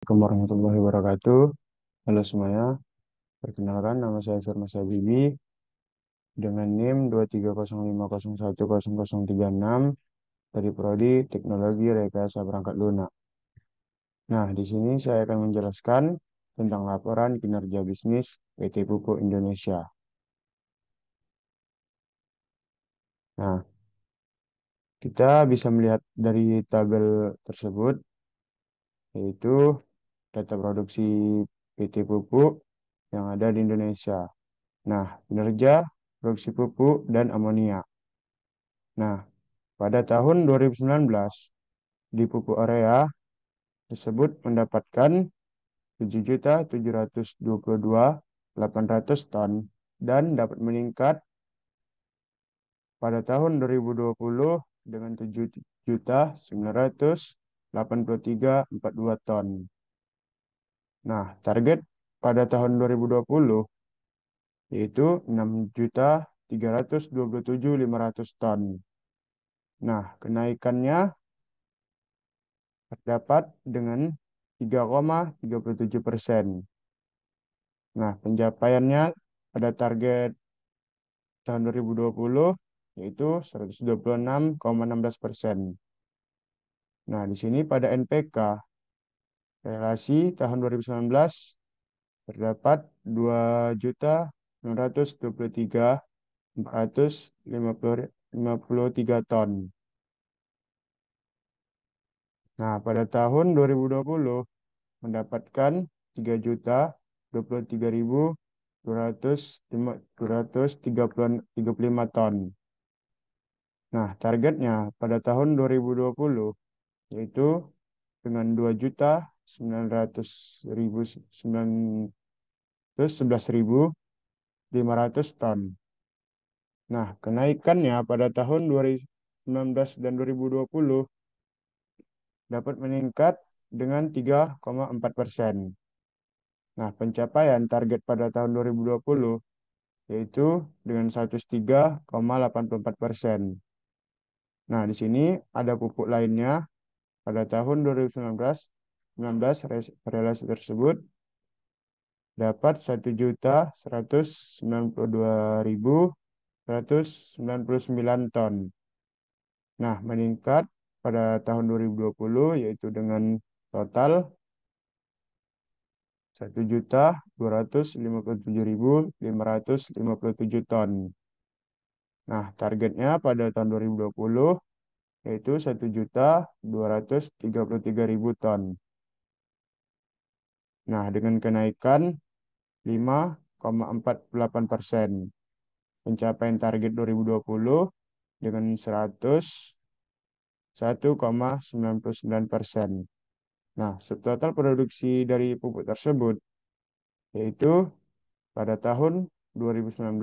Assalamualaikum warahmatullahi wabarakatuh. Halo semuanya, perkenalkan nama saya Firman Sabibi dengan NIM 23050101036 dari Prodi Teknologi Rekayasa Perangkat Lunak. Nah, di sini saya akan menjelaskan tentang laporan kinerja bisnis PT Pupuk Indonesia. Nah, kita bisa melihat dari tabel tersebut, yaitu data produksi PT Pupuk yang ada di Indonesia. Nah, kinerja produksi pupuk dan amonia. Nah, pada tahun 2019, di pupuk area tersebut mendapatkan 7.722.800 ton dan dapat meningkat pada tahun 2020 dengan 7.983.042 ton. Nah, target pada tahun 2020 yaitu 6.327.500 ton. Nah, kenaikannya terdapat dengan 3,37%. Nah, pencapaiannya pada target tahun 2020 yaitu 126,16%. Nah, di sini pada NPK relasi tahun 2019 terdapat 2.623.453 ton. Nah, pada tahun 2020 mendapatkan 3.023.235 ton. Nah, targetnya pada tahun 2020 yaitu dengan 2.900.911.500 ton. Nah, kenaikannya pada tahun 2019 dan 2020 dapat meningkat dengan 3,4%. Nah, pencapaian target pada tahun 2020 yaitu dengan 103,84%. Nah, di sini ada pupuk lainnya pada tahun 2019 relasi tersebut dapat 1.192.199 ton. Nah, meningkat pada tahun 2020 yaitu dengan total 1.257.557 ton. Nah, targetnya pada tahun 2020 yaitu 1.233.000 ton. Nah, dengan kenaikan 5,48%. Pencapaian target 2020 dengan 101,99%. Nah, total produksi dari pupuk tersebut yaitu pada tahun 2019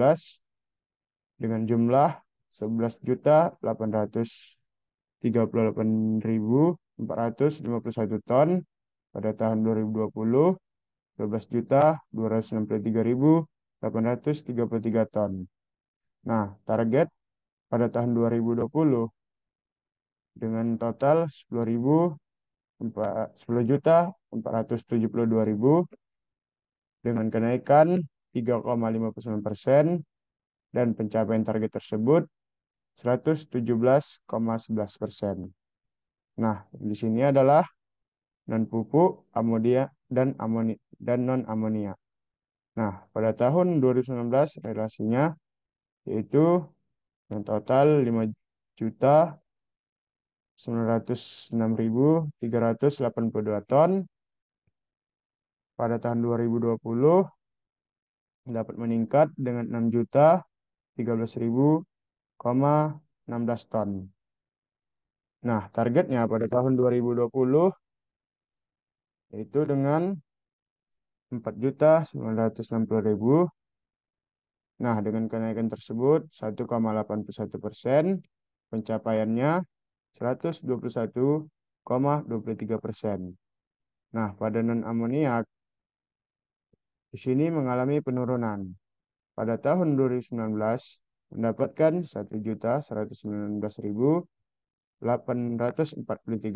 dengan jumlah 11.838.451 ton. Pada tahun 2020 12.263.833 ton. Nah, target pada tahun 2020 dengan total 10.472.000 dengan kenaikan 3,59% dan pencapaian target tersebut 117,11%. Nah, di sini adalah non pupuk, amonia dan non amonia. Nah, pada tahun 2019 relasinya yaitu yang total 5.906.382 ton. Pada tahun 2020 dapat meningkat dengan 6.013.016 ton. Nah, targetnya pada tahun 2020 yaitu dengan 4.960.000. Nah, dengan kenaikan tersebut 1,81%, pencapaiannya 121,23%. Nah, pada non amoniak di sini mengalami penurunan. Pada tahun 2019 mendapatkan 1.119.843 ton. Pada tahun 2020 mendapatkan 1.119.843 ton. Nah, dengan kenaikan 5,48%, pencapaian target 2020 yaitu dengan 101,11%. Nah, pada tahun 2020 dengan total 10.472.500 ton. Nah, meningkat pada tahun 2019 relasinya yaitu yang total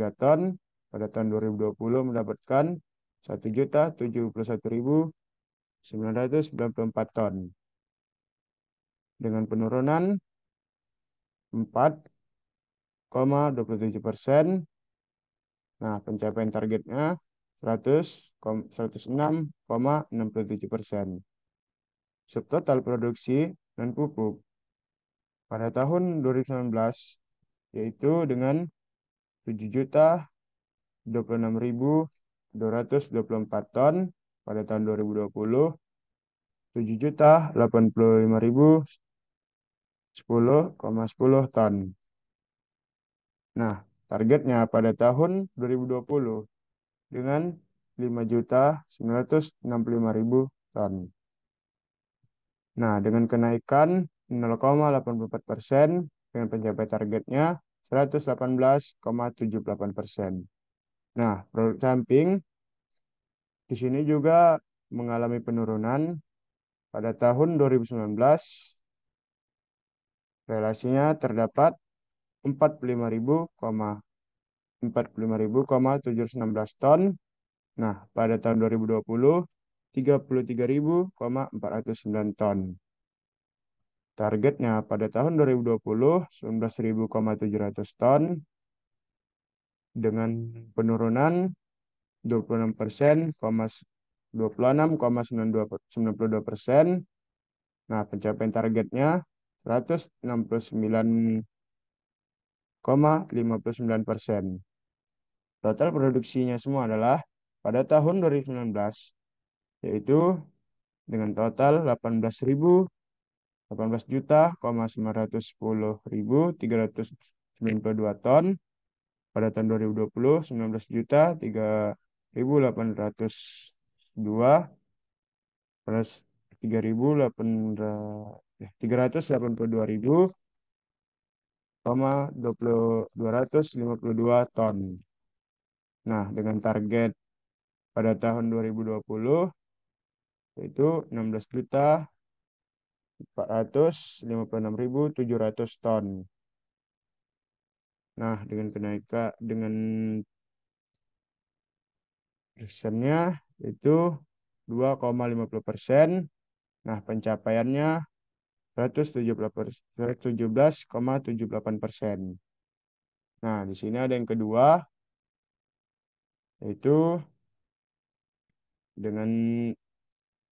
5.906.382 ton. Nah, pada tahun 2020 dapat meningkat dengan 3,54%. Nah, pencapaian target tersebut 117,11%. Nah, 1.071.994 ton dengan penurunan 4,27%. Nah, pencapaian targetnya 106,67%. Subtotal produksi dan pupuk pada tahun 2019 yaitu dengan 7.026.224 ton, pada tahun 2020 7.085.010,10 ton. Nah, targetnya pada tahun 2020 dengan 5.965.000 ton. Nah, dengan kenaikan 0,84% dengan pencapaian targetnya 118,78%. Nah, produk samping di sini juga mengalami penurunan pada tahun 2019. Relasinya terdapat 45.716 ton. Nah, pada tahun 2020 33.409 ton. Targetnya pada tahun 2020 19.700 ton dengan penurunan 26%, 26,92%. Nah, pencapaian targetnya 169,59%. Total produksinya semua adalah pada tahun 2019 yaitu dengan total 18.910.392 ton. Pada tahun 2020 19.3.802 plus 382.252 ton. Nah, dengan target pada tahun 2020 yaitu 16.456.700 ton. Nah, dengan kenaikan dengan persennya itu 2,50%. Nah, pencapaiannya 117,78%. Nah, di sini ada yang kedua, yaitu dengan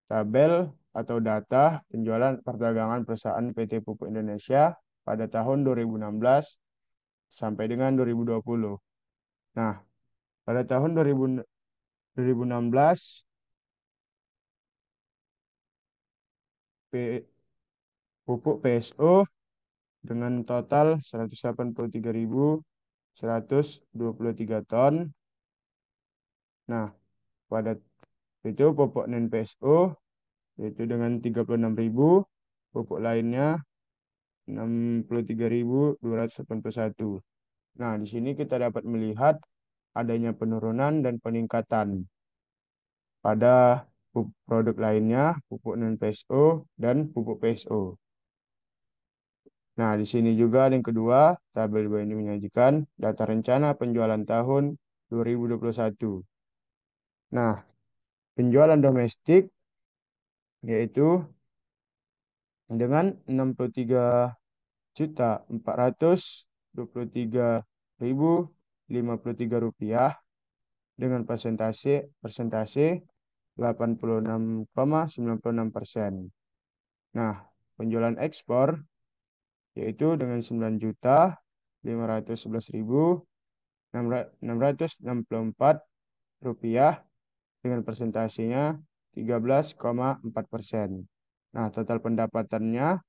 tabel atau data penjualan perdagangan perusahaan PT Pupuk Indonesia pada tahun 2016 sampai dengan 2020. Nah, pada tahun 2016 pupuk PSO dengan total 183.123 ton. Nah, pada itu pupuk non PSO yaitu dengan 36.000, pupuk lainnya 63.281. Nah, di sini kita dapat melihat adanya penurunan dan peningkatan pada produk lainnya, pupuk non PSO dan pupuk PSO. Nah, di sini juga ada yang kedua, tabel di bawah ini menyajikan data rencana penjualan tahun 2021. Nah, penjualan domestik yaitu dengan 63.423.053 dengan persentase 86,96%. Nah, penjualan ekspor yaitu dengan 9.511.664 rupiah dengan persentasenya 13,4%. Nah, total pendapatannya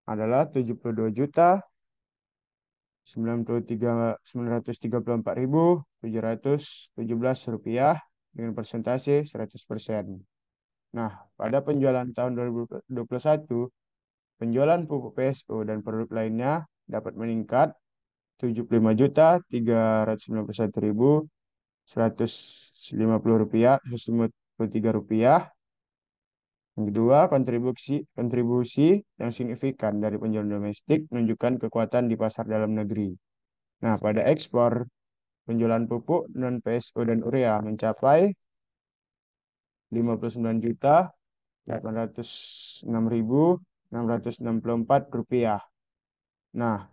adalah 72.934.717 rupiah dengan persentase 100%. Nah, pada penjualan tahun 2021, penjualan pupuk PSO dan produk lainnya dapat meningkat 75.391.150 rupiah, 153 rupiah. Yang kedua, kontribusi yang signifikan dari penjualan domestik menunjukkan kekuatan di pasar dalam negeri. Nah, pada ekspor, penjualan pupuk non PSO dan urea mencapai Rp59.806.664. Nah,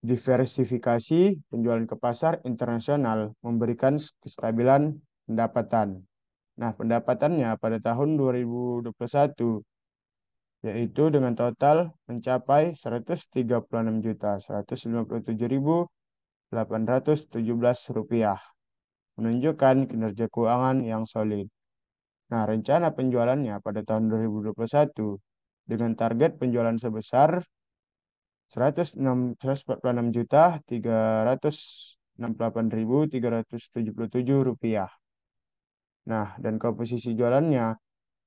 diversifikasi penjualan ke pasar internasional memberikan kestabilan pendapatan. Nah, pendapatannya pada tahun 2021 yaitu dengan total mencapai 136.157.817 rupiah, menunjukkan kinerja keuangan yang solid. Nah, rencana penjualannya pada tahun 2021 dengan target penjualan sebesar 146.368.377 rupiah. Nah, dan komposisi jualannya,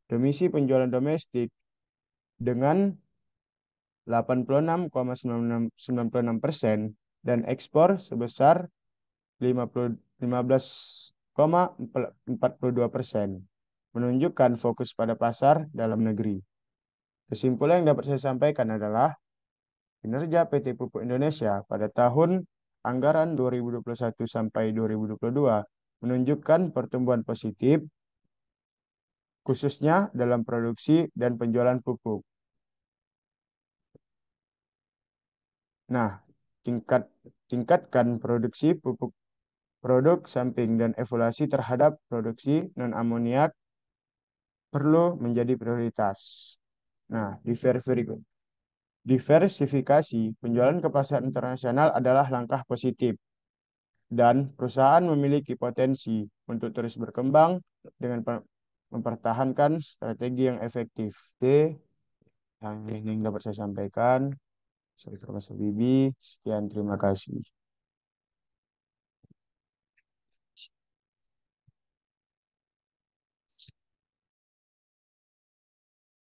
domisi penjualan domestik dengan 86,96% dan ekspor sebesar 15,42%, menunjukkan fokus pada pasar dalam negeri. Kesimpulan yang dapat saya sampaikan adalah kinerja PT Pupuk Indonesia pada tahun anggaran 2021 sampai 2022 menunjukkan pertumbuhan positif khususnya dalam produksi dan penjualan pupuk. Nah, tingkatkan produksi pupuk produk samping dan evaluasi terhadap produksi non-amoniak perlu menjadi prioritas. Nah, diversifikasi penjualan ke pasar internasional adalah langkah positif dan perusahaan memiliki potensi untuk terus berkembang dengan mempertahankan strategi yang efektif. Oke, yang ini dapat saya sampaikan. Saya Firman Bibi. Sekian, terima kasih.